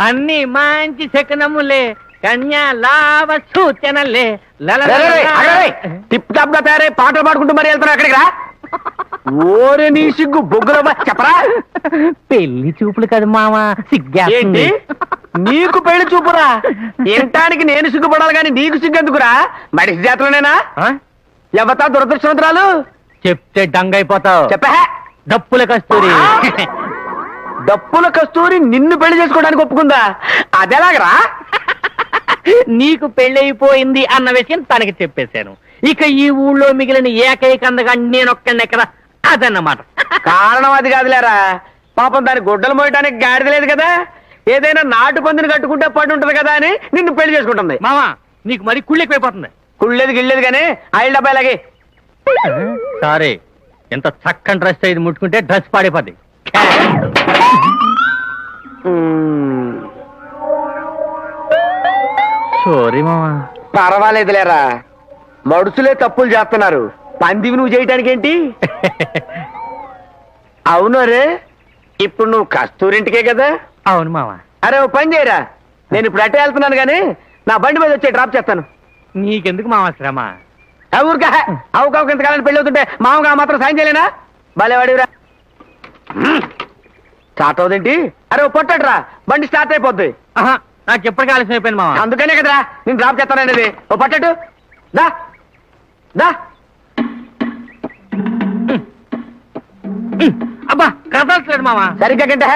అన్ని మంచి శకనములే కన్యా లావ సూచనలే tip top గా తయారై పాటలు పాడుకుంటూ మరి వెళ్తున్నా ఎక్కడికి రా? ఓరే నీ సిగ్గు బొగ్గుల చెప్పరా. పెళ్లి చూపులు కదా మామ ఏంటి సిగ్గేస్తుంది. నీకు పెళ్లి చూపురా? వినటానికి నేను సిగ్గుపడాలి కానీ నీకు సిగ్గెందుకురా? మడిసి జాతరనేనా? ఆ? ఎవతా దురదృష్టవంతురాలు? చెప్తే డంగైపోతావు. చెప్పా. డప్పుల కస్తూరి. డప్పుల కస్తూరి నిన్ను పెళ్లి చేసుకోవడానికి ఒప్పుకుందా? అదెలాగరా? నీకు పెళ్ళైపోయింది అన్న విషయం తనకి చెప్పేశాను. ఇక ఈ ఊళ్ళో మిగిలిన ఏకైక అందగా నేనొక్కడిని ఎక్కడ అదన్నమాట. కారణం అది కాదులేరా, పాపం దాని గుడ్డలు మోయటానికి గాడిద లేదు కదా, ఏదైనా నాటు పందిని కట్టుకుంటే పడి ఉంటది కదా అని నిన్ను పెళ్లి చేసుకుంటుంది. మామా నీకు మరి కుళ్ళెక్కువైపోతుంది. కుళ్ళేది గిళ్ళేది కానీ ఆయిల్ డబ్బాయిలాగే. సారీ, ఎంత చక్కని డ్రెస్ ఇది ముట్టుకుంటే డ్రెస్ పాడైపోద్ది. సారీ మామా. పర్వాలేదులేరా, మడుసులే తప్పులు చేస్తున్నారు, పందివి నువ్వు చేయటానికి ఏంటి? అవును రే, ఇప్పుడు నువ్వు కస్తూరింటికే కదా? అవును మామా. అరే ఓ పని చేయరా, నేను ఇప్పుడు అట్టే వెళ్తున్నాను కానీ నా బండి మీద వచ్చే డ్రాప్ చేస్తాను. నీకెందుకు మామా శ్రమ? ఊరికా అవుకావు ఇంతకాలం పెళ్లి అవుతుంటే మామగా మాత్రం సాయం చేయలేనా? బాలేవాడిరా. స్టార్ట్ అవుదేంటి? అరే ఓ పొట్టట్రా, బండి స్టార్ట్ అయిపోద్ది. ఆహా, నాకు ఎప్పటికీ ఆలస్యం అయిపోయింది మామా. అందుకనే కదరా నేను డ్రాప్ చేస్తాననేది. ఓ పట్టట్టు దా దా. అబ్బా కదలట్లేదు మామా. సరిగ్గా గంటే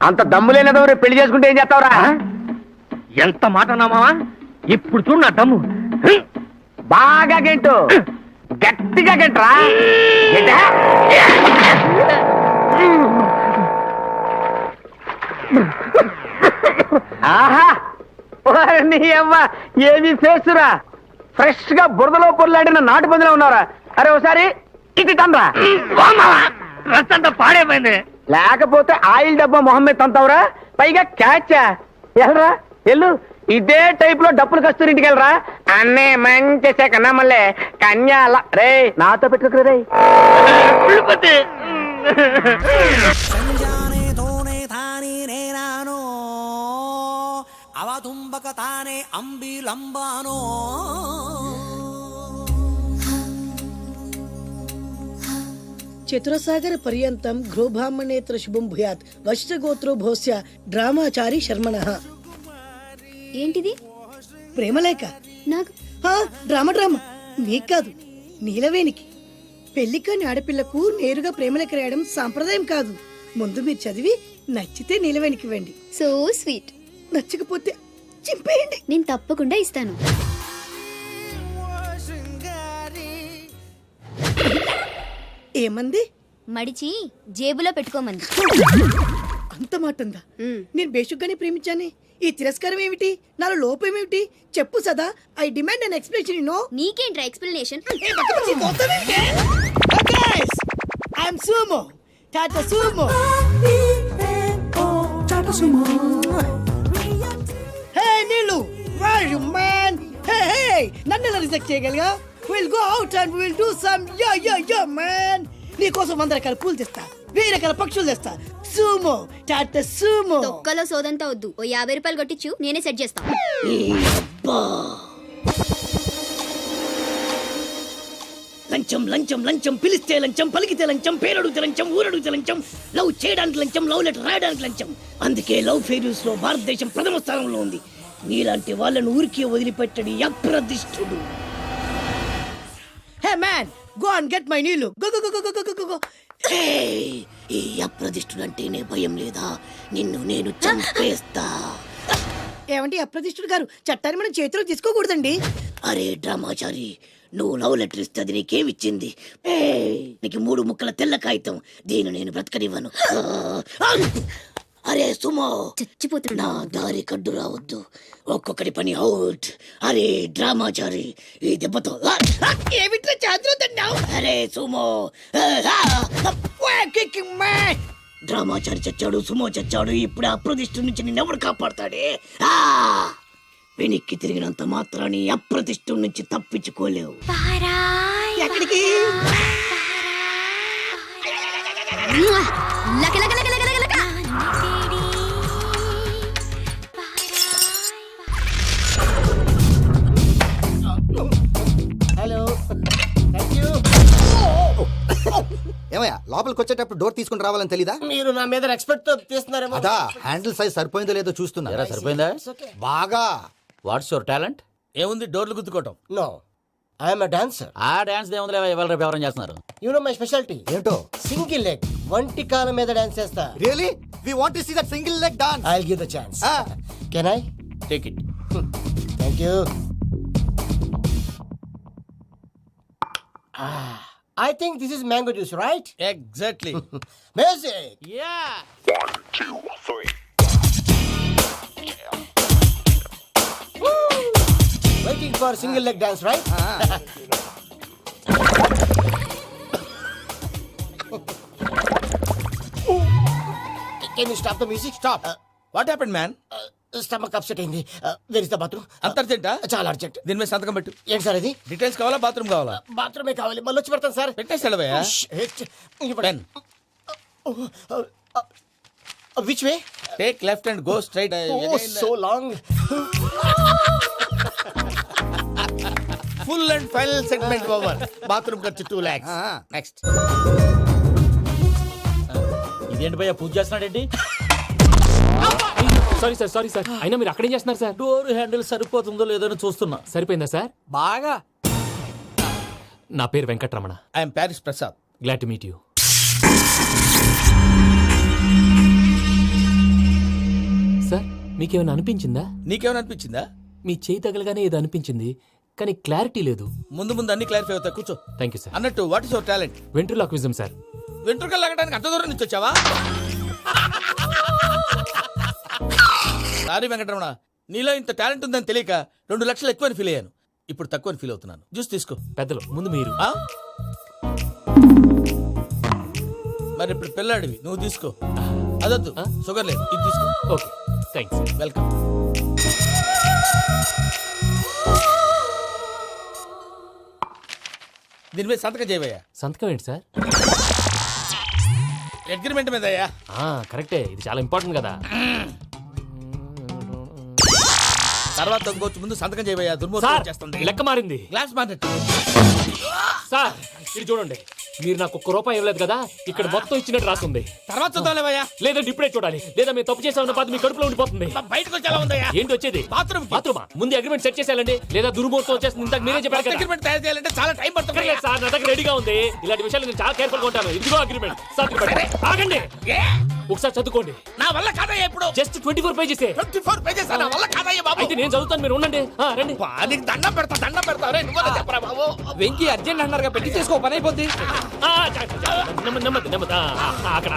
అంత దమ్ము లేనదో రేపు పెళ్లి చేసుకుంటే ఏం చేస్తావురా? ఎంత మాట అన్నా మామా, ఇప్పుడు చూడు నా దమ్ము. బాగా గెంటు, గట్టిగా గంటరా. గంటే ఆహా, నీ అవ్వ ఏది చేస్తురా, ఫ్రెష్ గా బురదలో పొరలాడిన నాటు పందిలో ఉన్నారా? అరే ఒకసారి ఇటు తండ్రా. రస్ అంతా పాడైపోయింది. లేకపోతే ఆయిల్ డబ్బా మొహమ్మద్ తంతావురా, పైగా క్యాచా. ఎల్రా ఎల్లు, ఇదే టైప్ లో డప్పులు కస్తూరి ఇంటికి వెళ్ళరా. అన్నే మంచి కన్నమ్మలే కన్యాల రే, నాతో పెట్టుకు రే. అవతుంబక తానే అంబిలంబానో. చతురసాగర పర్యంతం గృహబ్రాహ్మణేతర శుభం భూయాత్ వశిష్ఠగోత్రో భోస్య డ్రామాచారి శర్మణః. ఏంటిది? ప్రేమలేఖ. నాకు డ్రామా మీకు కాదు, నీలవేణికి. పెళ్లికాని ఆడపిల్లకు నేరుగా ప్రేమలేఖ రాయడం సాంప్రదాయం కాదు. ముందు మీరు చదివి నచ్చితే నీలవేణికి ఇవ్వండి. So sweet. నచ్చకపోతే చింపేయండి. నేను తప్పకుండా ఇస్తాను. ఏమంది? మడిచి జేబులో పెట్టుకోమంది. అంత మాట ఉందా? నేను బేషుగ్గానే ప్రేమించానే. ఈ తిరస్కారం ఏమిటి? నాలో లోపం ఏమిటి? చెప్పు Sada. I demand an explanation. No. నీకేంట్రా explanation? I'm Sumo, Tata Sumo. Hey Neelu, where are you man? Hey, నన్ను ఎలా రిజెక్ట్ చేయగలిగా? We'll go out and we'll do some yeah man. నీకోసం 100 రకాల పూలు తెస్తా, 1000 రకాల పక్షులు తెస్తా. Sumo, Tata Sumo. తొక్కలో సోదంతా వద్దు. ఓ 50 రూపాయలు కొట్టించు, నేనే సెట్ చేస్తా. లంచం లంచం లంచం, పిలిస్తే లంచం, పలికితే లంచం, పేరడుగుతే లంచం, ఊరడుగుతే లంచం, లవ్ చేయడానికి లంచం, లవ్ లెటర్ రాయడానికి లంచం. అందుకే లవ్ ఫెయిల్యూర్స్ లో భారతదేశం ప్రథమ స్థానంలో ఉంది. నీలాంటి వాళ్ళను ఊరికే వదిలిపెట్టడి అప్రదిష్టుడు. Hey man, go and get my నీళ్ళు. Go go go go go go. ఈ అప్రదిష్టుడు అంటేనే భయం లేదా? నిన్ను నేను చంపేస్తా. ఏమండి అప్రదిష్టుడు గారు, చట్టాన్ని మనం చేతిలో తీసుకోకూడదండి. అరే డ్రామాచారి, నువ్వు లవ్ లెటర్ ఇస్తే అది నీకేమిచ్చింది? నీకు 3 ముక్కల తెల్ల కాగితం. దీన్ని నేను బ్రతకనివ్వను. అరే సుమో, చచ్చిపోతున్నా. నా దారి కడ్డు రావద్దు. ఒక్కొక్కటి పని అవుట్. అరే డ్రామాచారి, ఈ దెబ్బతో ఏమిట్రా చేతులు తిన్నావు? అరే సుమో, డ్రామాచారి చచ్చాడు, సుమో చచ్చాడు. ఇప్పుడు అప్రతిష్ఠ నుంచి నిన్నెవడు కాపాడతాడే? వెనక్కి తిరిగినంత మాత్రాన్ని అప్రతిష్ఠ నుంచి తప్పించుకోలేవు. ఎక్కడికి? లోపలికి వచ్చేటప్పుడు డోర్ తీసుకుని రావాలని తెలీదా? మీరు నా మీద ఎక్స్పెక్ట్ తో తీస్తున్నారేమో. అదా హ్యాండిల్ సైజ్ సరిపోయిందో లేదో చూస్తున్నా. సరిపోయిందా? బాగా. What's your talent? ఏముంది డోర్లు గుద్దుకోవటం. No I'm dancer. ఆ డాన్స్ ఏముంది, ఎవరు రేపు ఎవరైనా చేస్తున్నారు. యు నో మై స్పెషాలిటీ ఏంటో? సింగిల్ లెగ్, వంటి కాలం మీద డాన్స్ చేస్తా. Really we want to see that single leg dance. I will give the chance. Can I? Take it. Thank you. I think this is mango juice, right? Exactly. Music. Yeah. Waiting for single leg dance, right? Can you stop the music? Stop. What happened man? Stomach upset అయింది. Where is the bathroom? అంత అర్జెంటా? చాలా urgent. దీని మీద సంతకం పెట్టు. ఏంటి sir ఇది? డీటెయిల్స్ కావాలా బాత్రూమ్ కావాలా? బాత్రూమే కావాలి. మళ్ళీ వచ్చి పెడతాను సార్. పెట్టేసి వెళ్ళవయ్యా. Pen. Which way? Take left and go straight. Oh, so long. Full and final segment over. Bathroom ఖర్చు 2 lakhs. నెక్స్ట్. ఇదేంటి భయ్యా పూజ చేస్తున్నాడేంటి? సారీ సార్ అయినా మీరు అక్కడేం చేస్తున్నారు సార్? డోర్ హ్యాండిల్ సరిపోతుందో లేదో అని చూస్తున్నా. సరిపోయిందా సార్? బాగా. నా పేరు Venkatramana. I'm Paris Prasad. Glad to meet you. Sir మీకేమైనా అనిపించిందా? నీకేమైనా అనిపించిందా? మీ చేయి తగలగానే ఏదో అనిపించింది, కానీ క్లారిటీ లేదు. ముందు ముందు అన్ని క్లారిఫై అవుతాయి. కూర్చో. Thank you sir. అన్నట్టు what is your talent? Ventriloquism sir. వెంట్రుకలు లాగడానికి అంత దూరం నుంచి వచ్చావా? సారీ వెంకటరమణ, నీలో ఇంత టాలెంట్ ఉందని తెలియక 2 లక్షలు ఎక్కువని ఫీల్ అయ్యాను. ఇప్పుడు తక్కువని ఫీల్ అవుతున్నాను. జ్యూస్ తీసుకో. పెద్దలు ముందు మీరు. ఆ? మరి ఇప్పుడు పిల్లాడివి, నువ్వు తీసుకో. అదొద్దు, షుగర్ లేదు, ఇది తీసుకో. Okay thanks. వెల్కమ్. దీని మీద సంతకం చేయవయ్యా. సంతకం ఏంటి సార్? అగ్రిమెంట్ మీద అయ్యా. కరెక్టే, ఇది చాలా ఇంపార్టెంట్ కదా. తర్వాత ఇంకొచ్చి ముందు సంతకం చేయవయ్యా. దుర్మోహం చేస్తుంది. లెక్క మారింది. Glass market. సార్ ఇది చూడండి, మీరు నాకు ₹1 ఇవ్వలేదు కదా, ఇక్కడ మొత్తం ఇచ్చినట్టు రాస్తుంది. తర్వాత చూద్దాంలేవయ్యా. లేదంటే ఇప్పుడే చూడాలి, లేదా మేము తప్పు చేసామన్న బాధ మీ కడుపులో ఉండిపోతుంది. బయటకు వచ్చేలా ఉందయ్యా. ఏంటి వచ్చేది? బాత్రూమా? ముందు అగ్రిమెంట్ సెట్ చేసేయాలండి, లేదా దుర్మూర్తం వచ్చేస్తుంది. ఇంతకు మీరే చెప్పారు కదా. అగ్రిమెంట్ తయారు చేయాలంటే చాలా టైం పడుతుంది సార్. నా దగ్గర రెడీగా ఉంది. ఇలాంటి విషయాలు నేను చాలా కేర్ఫుల్ గా ఉంటాను. ఇదిగో అగ్రిమెంట్. ఆగండి, ఒకసారి చదువుకోండి. నా వల్ల కాదయ్యా. ఇప్పుడు జస్ట్ 24 పేజెస్. 24 పేజెస్ నా వల్ల కాదయ్యా బాబు. అయితే నేను చదువుతాను, మీరు ఉండండి. రండి. నీకు దండం పెడతా. నువ్వు చెప్పరా బాబు. వెంకీ అర్జెంట్ అన్నారుగా, పెట్టి చేసుకో, పని అయిపోద్ది. నెమ్మది అక్కడ